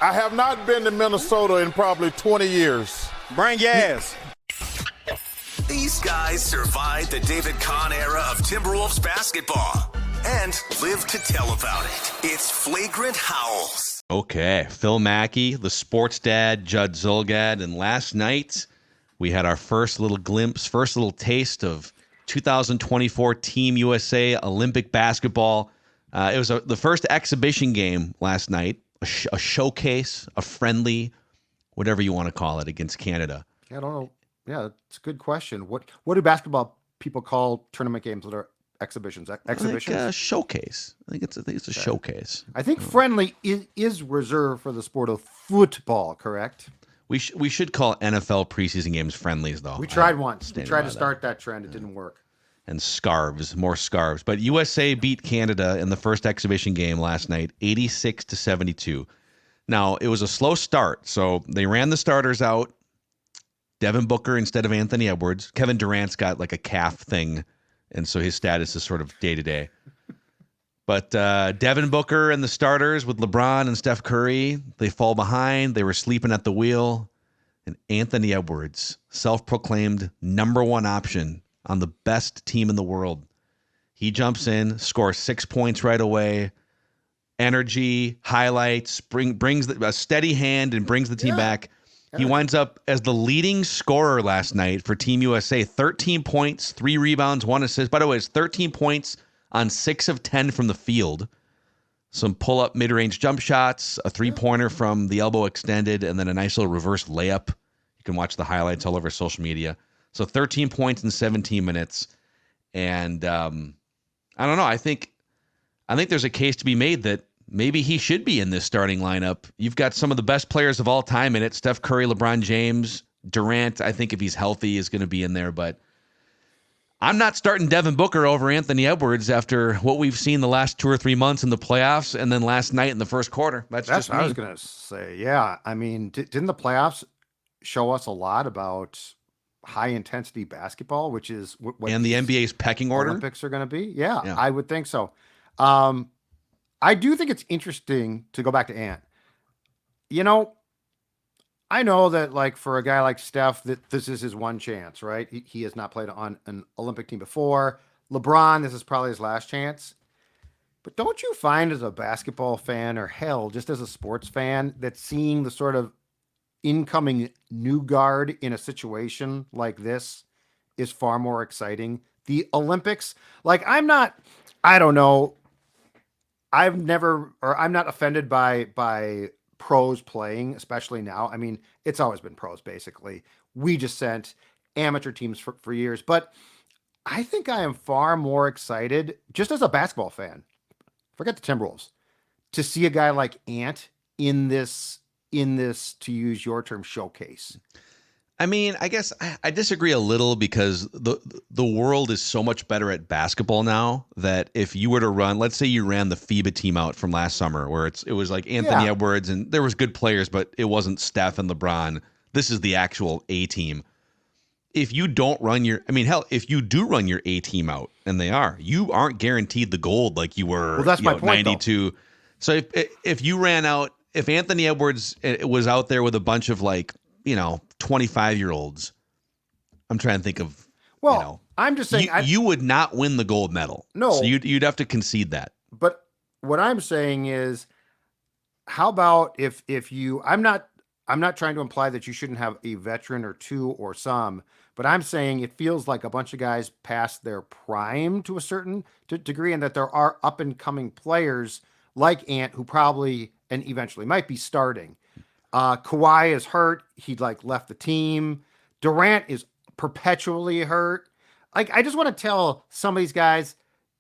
I have not been to Minnesota in probably 20 years. Bring your ass. These guys survived the David Kahn era of Timberwolves basketball and live to tell about it. It's Flagrant Howls. Okay, Phil Mackey, the sports dad, Judd Zulgad, and last night we had our first little glimpse, first little taste of 2024 Team USA Olympic basketball. It was the first exhibition game last night, a showcase, a friendly, whatever you want to call it, against Canada. I don't know. Yeah, it's a good question. What do basketball people call tournament games that are exhibitions? Exhibitions? Like a showcase. I think it's a showcase. I think friendly is reserved for the sport of football, correct? We should call NFL preseason games friendlies, though. We tried once. We tried to start that trend. It didn't work. And scarves, more scarves. But USA beat Canada in the first exhibition game last night, 86-72. Now, it was a slow start, so they ran the starters out. Devin Booker instead of Anthony Edwards. Kevin Durant's got like a calf thing, and so his status is sort of day-to-day. But Devin Booker and the starters with LeBron and Steph Curry, they fall behind. They were sleeping at the wheel. And Anthony Edwards, self-proclaimed number one option on the best team in the world. He jumps in, scores 6 points right away. Energy, highlights, brings a steady hand and brings the team back. He winds up as the leading scorer last night for Team USA. 13 points, 3 rebounds, 1 assist. By the way, it's 13 points on 6 of 10 from the field. Some pull-up mid-range jump shots, a three-pointer from the elbow extended, and then a nice little reverse layup. You can watch the highlights all over social media. So 13 points in 17 minutes. And I don't know. I think there's a case to be made that maybe he should be in this starting lineup. You've got some of the best players of all time in it. Steph Curry, LeBron James, Durant, I think if he's healthy, is going to be in there. But I'm not starting Devin Booker over Anthony Edwards after what we've seen the last 2 or 3 months in the playoffs and then last night in the first quarter. That's just what me. I was going to say. Yeah. I mean, didn't the playoffs show us a lot about high-intensity basketball, which is what and the NBA's pecking order? Olympics are going to be? Yeah, I would think so. I do think it's interesting to go back to Ant. You know, I know that like for a guy like Steph, that this is his one chance, right? He has not played on an Olympic team before. LeBron, this is probably his last chance. But don't you find as a basketball fan, or hell, just as a sports fan, that seeing the sort of incoming new guard in a situation like this is far more exciting? The Olympics, like I'm not offended by pros playing, especially now. I mean, it's always been pros, basically. We just sent amateur teams for years. But I think I am far more excited, just as a basketball fan, forget the Timberwolves, to see a guy like Ant in this, to use your term, showcase. I mean, I guess I disagree a little because the world is so much better at basketball now that if you were to run, let's say you ran the FIBA team out from last summer where it was like Anthony Edwards and there was good players, but it wasn't Steph and LeBron. This is the actual A team. If you don't run if you do run your A team out, and you aren't guaranteed the gold like you were. Well, that's my point, 92. Though. So if you ran out, if Anthony Edwards was out there with a bunch of 25-year-olds, I'm trying to think of. Well, I'm just saying you would not win the gold medal. No, so you'd have to concede that. But what I'm saying is, how about if you? I'm not trying to imply that you shouldn't have a veteran or two or some, but I'm saying it feels like a bunch of guys past their prime to a certain degree, and that there are up and coming players like Ant who probably and eventually might be starting. Kawhi is hurt. He left the team. Durant is perpetually hurt. I just want to tell some of these guys,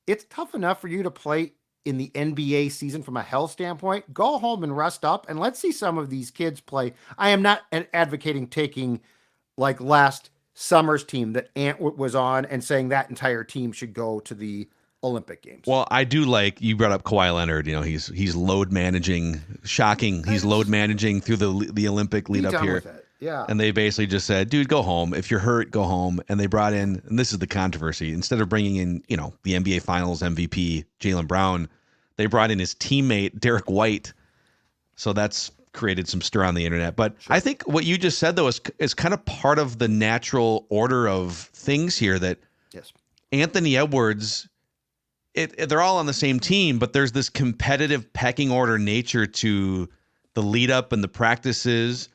it's tough enough for you to play in the NBA season from a health standpoint. Go home and rest up, and let's see some of these kids play. I am not advocating taking last summer's team that Ant was on and saying that entire team should go to the Olympic Games. Well, I do you brought up Kawhi Leonard. He's load managing. Shocking. He's load managing through the Olympic lead up here. Yeah. And they basically just said, dude, go home. If you're hurt, go home. And they brought in, and this is the controversy, instead of bringing in, the NBA Finals MVP, Jaylen Brown, they brought in his teammate, Derek White. So that's created some stir on the internet. But I think what you just said, though, is kind of part of the natural order of things here, that Yes. Anthony Edwards, they're all on the same team, but there's this competitive pecking order nature to the lead up and the practices,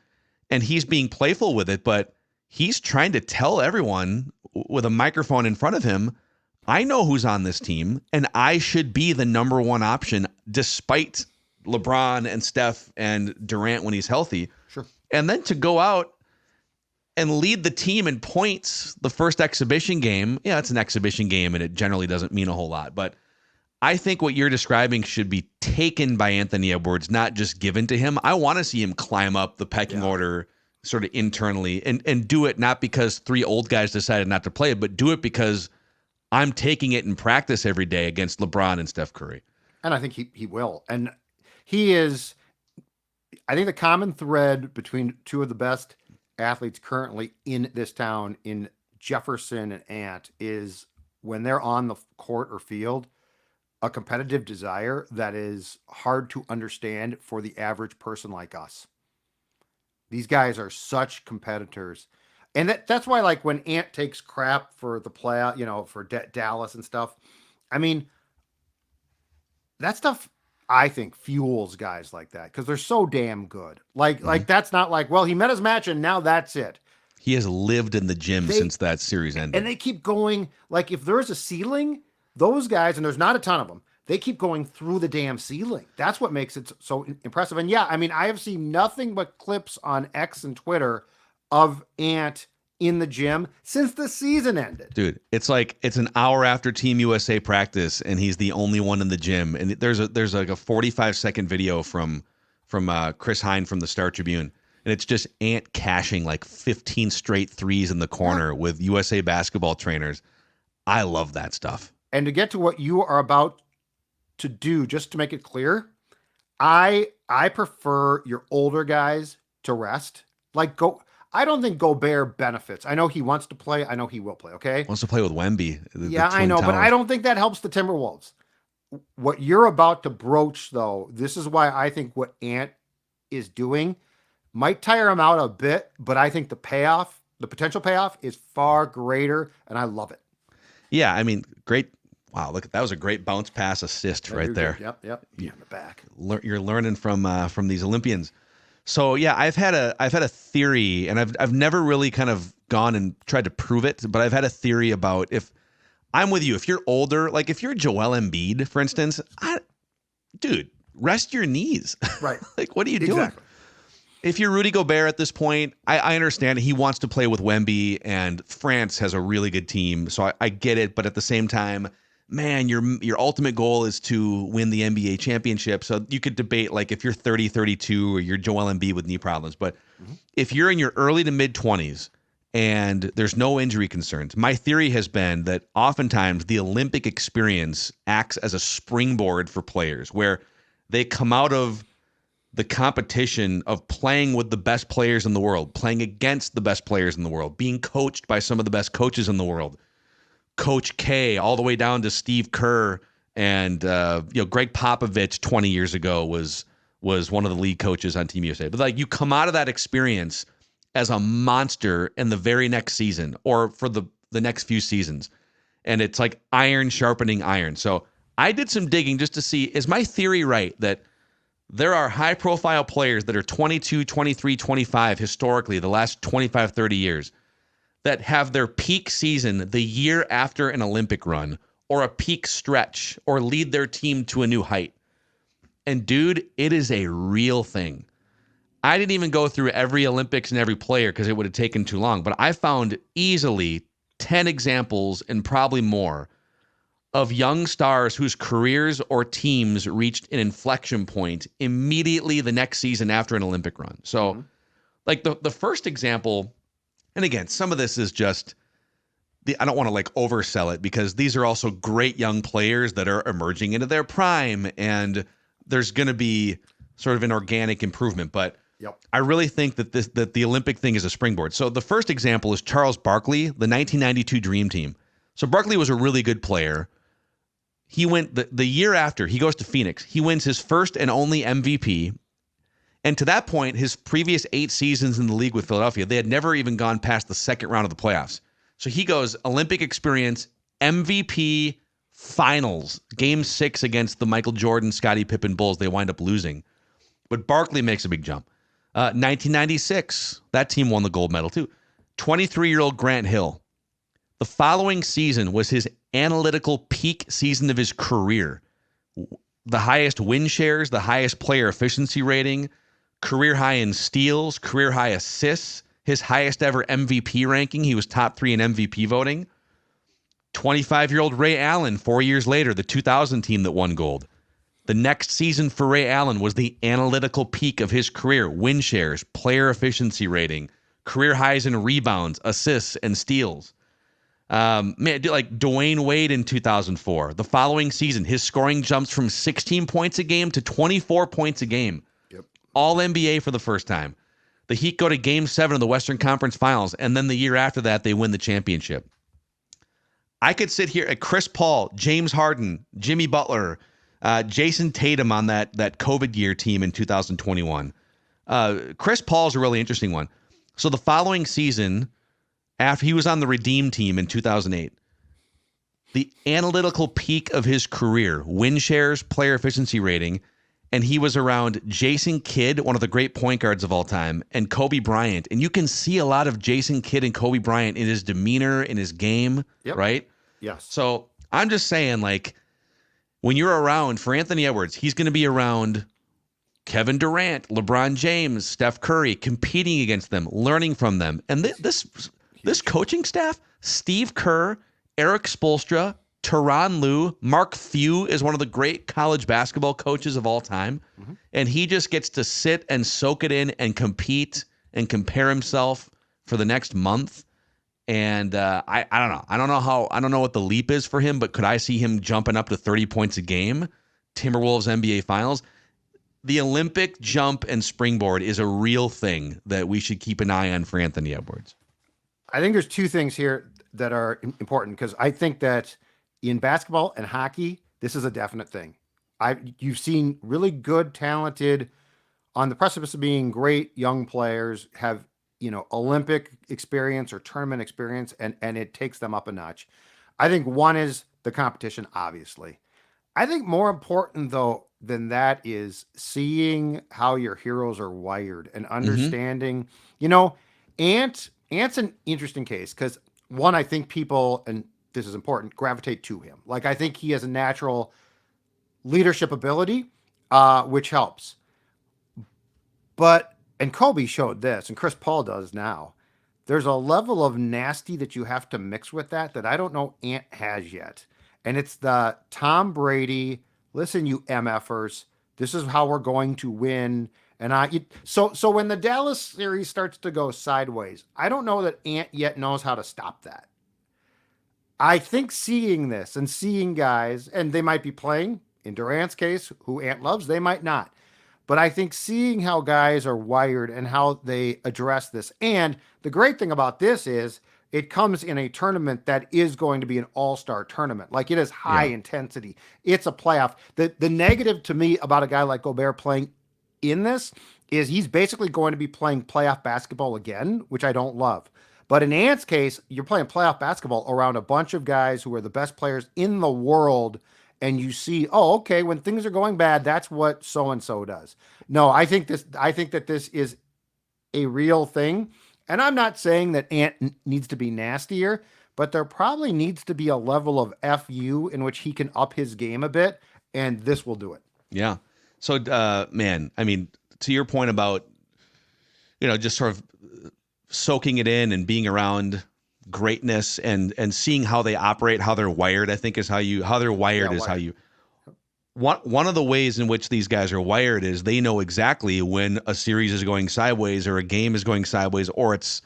and he's being playful with it, but he's trying to tell everyone with a microphone in front of him, I know who's on this team, and I should be the number one option despite LeBron and Steph and Durant when he's healthy. Sure. And then to go out and lead the team in points the first exhibition game. Yeah, it's an exhibition game, and it generally doesn't mean a whole lot. But I think what you're describing should be taken by Anthony Edwards, not just given to him. I want to see him climb up the pecking order sort of internally and do it not because three old guys decided not to play, but do it because I'm taking it in practice every day against LeBron and Steph Curry. And I think he will. And he is, I think the common thread between two of the best athletes currently in this town, in Jefferson and Ant, is when they're on the court or field, a competitive desire that is hard to understand for the average person like us. These guys are such competitors. And that's why, like, when Ant takes crap for the play, for Dallas and stuff, I mean, that stuff, I think, fuels guys like that because they're so damn good. Like that's not like, well, he met his match and now that's it. He has lived in the gym since that series ended. And they keep going. Like, if there's a ceiling, those guys, and there's not a ton of them, they keep going through the damn ceiling. That's what makes it so impressive. And yeah, I mean, I have seen nothing but clips on X and Twitter of Ant in the gym since the season ended. Dude, it's like it's an hour after Team USA practice and he's the only one in the gym. And there's like a 45-second video from Chris Hine from the Star Tribune. And it's just Ant cashing like 15 straight threes in the corner with USA basketball trainers. I love that stuff. And to get to what you are about to do, just to make it clear, I prefer your older guys to rest. I don't think Gobert benefits. I know he wants to play. I know he will play. Okay. Wants to play with Wemby. Yeah, I know, but I don't think that helps the Timberwolves. What you're about to broach, though, this is why I think what Ant is doing might tire him out a bit, but I think the potential payoff is far greater, and I love it. Yeah, I mean, great. Wow, look, that was a great bounce pass assist right there. Yep. Yeah, in the back. You're learning from these Olympians. So yeah, I've had a theory, and I've never really kind of gone and tried to prove it, but I've had a theory about, if I'm with you, if you're older, like if you're Joel Embiid, for instance, dude, rest your knees. Right. Like, what are you doing? If you're Rudy Gobert at this point, I understand he wants to play with Wemby, and France has a really good team, so I get it. But at the same time, man, your ultimate goal is to win the NBA championship. So you could debate, like, if you're 30, 32, or you're Joel Embiid with knee problems. But if you're in your early to mid 20s and there's no injury concerns, my theory has been that oftentimes the Olympic experience acts as a springboard for players, where they come out of the competition of playing with the best players in the world, playing against the best players in the world, being coached by some of the best coaches in the world. Coach K, all the way down to Steve Kerr, and Greg Popovich 20 years ago was one of the lead coaches on Team USA. But like, you come out of that experience as a monster in the very next season, or for the next few seasons, and it's like iron sharpening iron. So I did some digging just to see, is my theory right that there are high-profile players that are 22, 23, 25 historically, the last 25, 30 years, that have their peak season the year after an Olympic run, or a peak stretch, or lead their team to a new height. And dude, it is a real thing. I didn't even go through every Olympics and every player because it would have taken too long, but I found easily 10 examples, and probably more, of young stars whose careers or teams reached an inflection point immediately the next season after an Olympic run. So like the first example, and again, some of this is just, I don't want to like oversell it, because these are also great young players that are emerging into their prime, and there's going to be sort of an organic improvement. But I really think that the Olympic thing is a springboard. So the first example is Charles Barkley, the 1992 Dream Team. So Barkley was a really good player. He went the year after, he goes to Phoenix. He wins his first and only MVP. And to that point, his previous 8 seasons in the league with Philadelphia, they had never even gone past the second round of the playoffs. So he goes Olympic experience, MVP, finals, game 6 against the Michael Jordan, Scottie Pippen Bulls. They wind up losing. But Barkley makes a big jump. 1996, that team won the gold medal too. 23-year-old Grant Hill. The following season was his analytical peak season of his career. The highest win shares, the highest player efficiency rating, career high in steals, career high assists, his highest ever MVP ranking. He was top 3 in MVP voting. 25-year-old Ray Allen, 4 years later, the 2000 team that won gold. The next season for Ray Allen was the analytical peak of his career. Win shares, player efficiency rating, career highs in rebounds, assists, and steals. Like Dwayne Wade in 2004. The following season, his scoring jumps from 16 points a game to 24 points a game. Yep. All NBA for the first time. The Heat go to Game 7 of the Western Conference Finals, and then the year after that, they win the championship. I could sit here at Chris Paul, James Harden, Jimmy Butler, Jason Tatum on that COVID year team in 2021. Chris Paul's a really interesting one. So the following season, after he was on the Redeem team in 2008, the analytical peak of his career, win shares, player efficiency rating, and he was around Jason Kidd, one of the great point guards of all time, and Kobe Bryant. And you can see a lot of Jason Kidd and Kobe Bryant in his demeanor, in his game, right? Yes. So I'm just saying, like, when you're around, for Anthony Edwards, he's going to be around Kevin Durant, LeBron James, Steph Curry, competing against them, learning from them. And this coaching staff, Steve Kerr, Eric Spoelstra, Tyronn Lue, Mark Few is one of the great college basketball coaches of all time. Mm-hmm. And he just gets to sit and soak it in and compete and compare himself for the next month. And I don't know. I don't know what the leap is for him, but could I see him jumping up to 30 points a game? Timberwolves NBA Finals. The Olympic jump and springboard is a real thing that we should keep an eye on for Anthony Edwards. I think there's 2 things here that are important, because I think that in basketball and hockey, this is a definite thing. You've seen really good, talented, on the precipice of being great young players have, Olympic experience or tournament experience, and it takes them up a notch. I think one is the competition, obviously. I think more important, though, than that is seeing how your heroes are wired and understanding, Ant's an interesting case because, one, I think people, and this is important, gravitate to him. Like, I think he has a natural leadership ability, which helps. And Kobe showed this, and Chris Paul does now. There's a level of nasty that you have to mix with that I don't know Ant has yet. And it's the Tom Brady, listen, you MFers, this is how we're going to win. And so when the Dallas series starts to go sideways, I don't know that Ant yet knows how to stop that. I think seeing this and seeing guys, and they might be playing, in Durant's case, who Ant loves, they might not. But I think seeing how guys are wired and how they address this. And the great thing about this is it comes in a tournament that is going to be an all-star tournament. Like, it is high intensity. It's a playoff. The negative to me about a guy like Gobert playing in this is he's basically going to be playing playoff basketball again, which I don't love. But in Ant's case, you're playing playoff basketball around a bunch of guys who are the best players in the world. And you see, oh, okay, when things are going bad, that's what so-and-so does. No, I think that this is a real thing. And I'm not saying that Ant needs to be nastier, but there probably needs to be a level of FU in which he can up his game a bit, and this will do it. Yeah. So, man, I mean, to your point about, just sort of soaking it in and being around greatness and seeing how they operate, how they're wired, I think is how they're wired is how you. One of the ways in which these guys are wired is they know exactly when a series is going sideways or a game is going sideways, or it's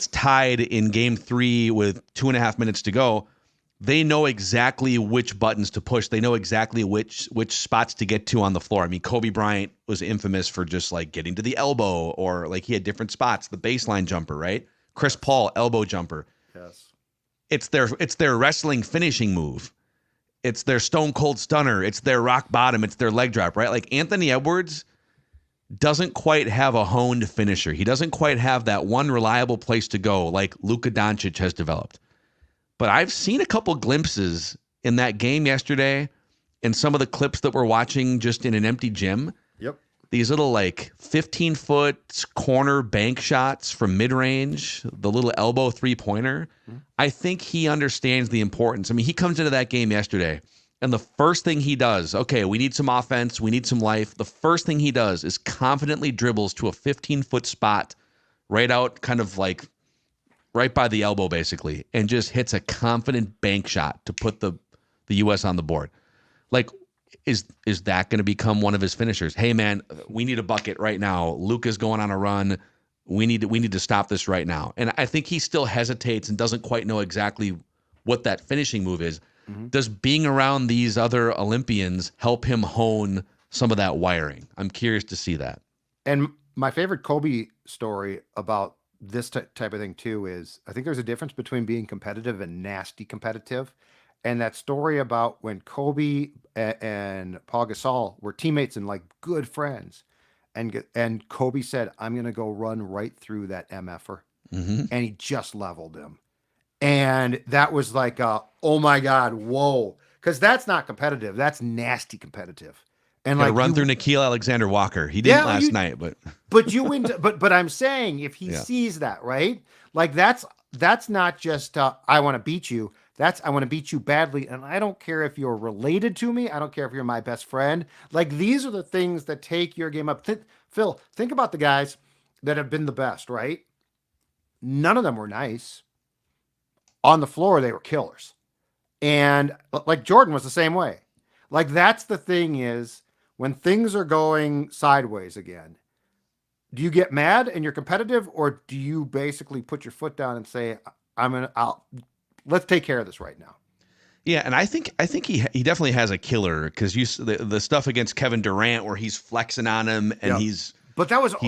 tied in game 3 with 2.5 minutes to go. They know exactly which buttons to push. They know exactly which spots to get to on the floor. I mean, Kobe Bryant was infamous for just like getting to the elbow, or like he had different spots, the baseline jumper, right? Chris Paul, elbow jumper. Yes. It's their wrestling finishing move. It's their stone cold stunner. It's their rock bottom. It's their leg drop, right? Like Anthony Edwards, doesn't quite have a honed finisher. He doesn't quite have that one reliable place to go like Luka Doncic has developed. But I've seen a couple glimpses in that game yesterday and some of the clips that we're watching just in an empty gym. Yep. These little 15-foot corner bank shots from mid-range, the little elbow three-pointer. Mm-hmm. I think he understands the importance. I mean, he comes into that game yesterday, and the first thing he does, okay, we need some offense, we need some life. The first thing he does is confidently dribbles to a 15-foot spot right out, kind of right by the elbow, basically, and just hits a confident bank shot to put the U.S. on the board. Is that going to become one of his finishers? Hey, man, we need a bucket right now. Luka's going on a run. We need to stop this right now. And I think he still hesitates and doesn't quite know exactly what that finishing move is. Mm-hmm. Does being around these other Olympians help him hone some of that wiring? I'm curious to see that. And my favorite Kobe story about this type of thing too is I think there's a difference between being competitive and nasty competitive. And that story about when Kobe and Paul Gasol were teammates and good friends, and Kobe said, "I'm going to go run right through that MFer," and he just leveled him, and that was oh my God, whoa, because that's not competitive, that's nasty competitive. And run through Nickeil Alexander-Walker. He didn't last night, but you win. But I'm saying if he sees that, right, that's not just I want to beat you. That's I want to beat you badly, and I don't care if you're related to me. I don't care if you're my best friend. These are the things that take your game up. Phil, think about the guys that have been the best, right? None of them were nice. On the floor, they were killers. And Jordan was the same way. That's the thing is, when things are going sideways again, do you get mad and you're competitive, or do you basically put your foot down and say, let's take care of this right now? Yeah, and I think he definitely has a killer, because the stuff against Kevin Durant where he's flexing on him and he's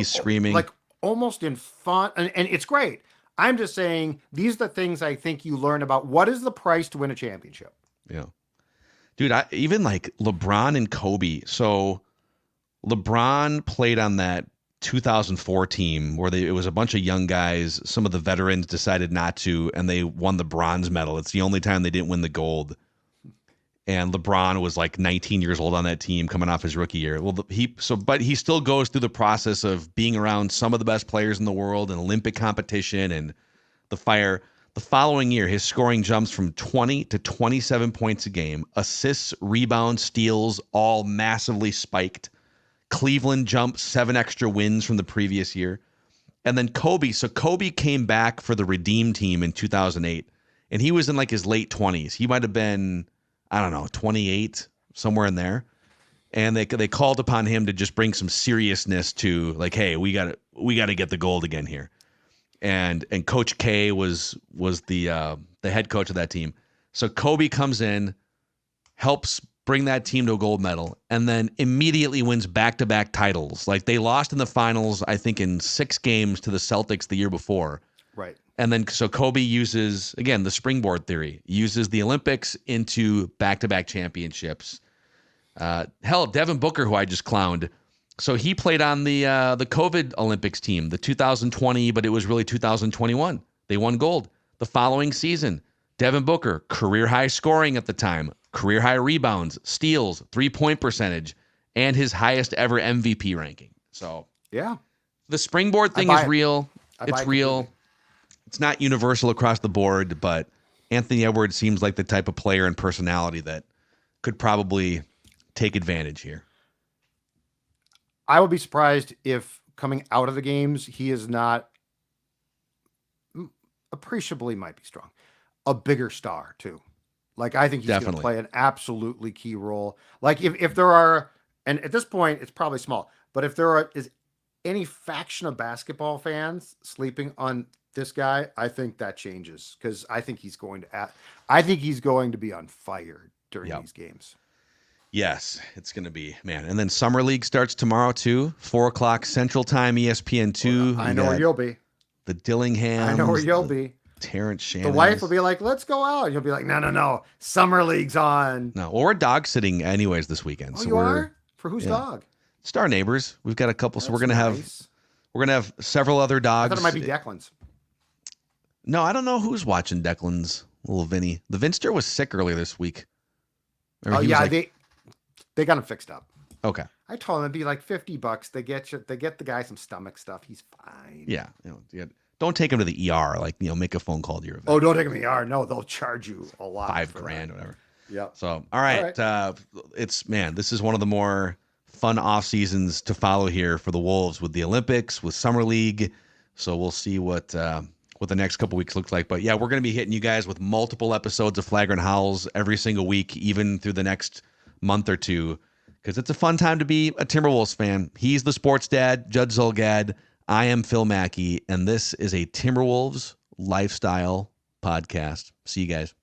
screaming almost in fun, and it's great. I'm just saying these are the things I think you learn about what is the price to win a championship. Yeah, dude, even LeBron and Kobe. So LeBron played on that 2004 team where it was a bunch of young guys. Some of the veterans decided not to, and they won the bronze medal. It's the only time they didn't win the gold. And LeBron was 19 years old on that team coming off his rookie year. Well, but he still goes through the process of being around some of the best players in the world and Olympic competition and the fire. The following year, his scoring jumps from 20 to 27 points a game. Assists, rebounds, steals, all massively spiked. Cleveland jumped 7 extra wins from the previous year. And then Kobe. So Kobe came back for the Redeem team in 2008. And he was in his late 20s. He might have been, 28, somewhere in there. And they called upon him to just bring some seriousness to hey, we got to get the gold again here. And Coach K was the head coach of that team. So Kobe comes in, helps bring that team to a gold medal, and then immediately wins back-to-back titles. They lost in the finals, I think, in 6 games to the Celtics the year before. Right. And then so Kobe uses, again, the springboard theory, uses the Olympics into back-to-back championships. Devin Booker, who I just clowned, so he played on the COVID Olympics team, the 2020, but it was really 2021. They won gold. The following season, Devin Booker, career high scoring at the time, career high rebounds, steals, 3-point percentage, and his highest ever MVP ranking. So yeah, the springboard thing is real. It's real. Completely. It's not universal across the board, but Anthony Edwards seems like the type of player and personality that could probably take advantage here. I would be surprised if coming out of the games, he is not appreciably, might be strong, a bigger star too. I think he's going to play an absolutely key role. If there are, and at this point it's probably small, but if there is any faction of basketball fans sleeping on this guy, I think that changes, because I think he's going to be on fire during these games. Yes, it's going to be, man. And then Summer League starts tomorrow too, 4:00 Central Time, ESPN2. I know where you'll be. The Dillinghams. I know where you'll be. Terrence Shannon. The wife will be like, let's go out. And you'll be like, no. Summer League's on. No, well, we're dog sitting anyways this weekend. Oh, so you are? For whose dog? It's our neighbors. We've got a couple, so That's nice. we're gonna have several other I dogs. thought it might be Declan's. No, I don't know who's watching Declan's little Vinny. The Vinster was sick earlier this week. Oh yeah, they got him fixed up. Okay. I told him it'd be like $50. They get the guy some stomach stuff. He's fine. Yeah. Don't take him to the ER. Like, make a phone call to your vet. Oh, don't take him to the ER. No, they'll charge you a lot. $5,000, whatever. Yeah. So, all right. This is one of the more fun off seasons to follow here for the Wolves with the Olympics, with Summer League. So we'll see what the next couple weeks looks like. But yeah, we're going to be hitting you guys with multiple episodes of Flagrant Howls every single week, even through the next month or two, because it's a fun time to be a Timberwolves fan. He's the sports dad, Judd Zulgad. I am Phil Mackey, and this is a Timberwolves lifestyle podcast. See you guys.